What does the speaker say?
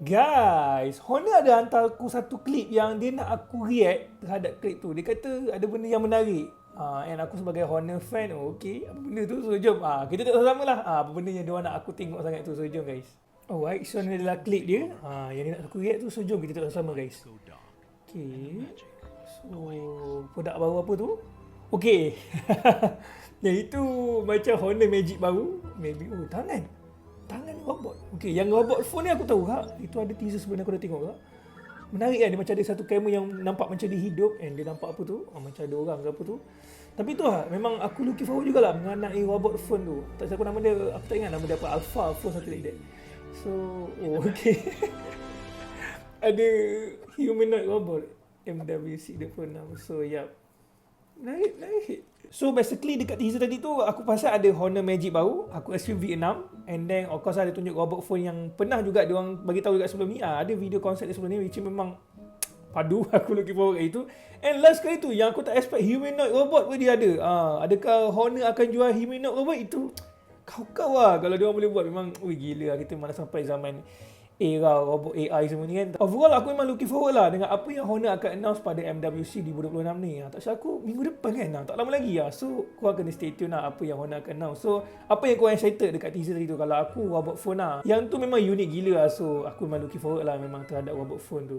Guys, Honor ada hantar aku satu klip yang dia nak aku react terhadap klip tu. Dia kata ada benda yang menarik. And aku sebagai Honor fan, okay, apa benda tu? So jom, kita tak sama lah. Apa benda yang dia nak aku tengok sangat tu. So jom guys. Alright, so ni adalah klip dia. Yang dia nak aku react tu. So jom kita tengok sama guys. Okay. So, produk baru apa tu? Okay. Yang itu macam Honor Magic baru. Maybe, tangan robot. Okay, yang robot phone ni aku tahu kak. Itu ada teaser sebenarnya aku dah tengok kak. Menarik kan, dia macam ada satu kamera yang nampak macam dia hidup. And dia nampak apa tu, macam ada orang ke apa tu. Tapi tu lah, memang aku looking forward jugalah mengenai robot phone tu. Tak tahu nama dia, aku tak ingat nama dia apa. Alpha phone something like that. So, okay. Ada humanoid robot. MWC dia pun nama. So, yup. Menarik. So basically dekat teaser tadi tu aku pasal ada Honor Magic baru, aku assume V6, and then of course ada tunjuk robot phone yang pernah juga diorang bagi tahu dekat sebelum ni. Ada video konsep dia sebelum ni which memang padu. Aku looking forward kat itu. And last kali tu yang aku tak expect humanoid robot pun dia ada. Adakah Honor akan jual humanoid robot itu? Kau lah kalau diorang boleh buat, memang gila lah, kita mana sampai zaman era robot AI semua ni kan. Overall aku memang looking forward lah dengan apa yang Honor akan announce pada MWC 2026 ni. Tak silap aku minggu depan kan, tak lama lagi lah. So korang kena stay tune lah apa yang Honor akan announce. So apa yang korang excited dekat teaser tadi tu? Kalau aku robot phone lah, yang tu memang unik gila lah. So aku memang looking forward lah memang terhadap robot phone tu.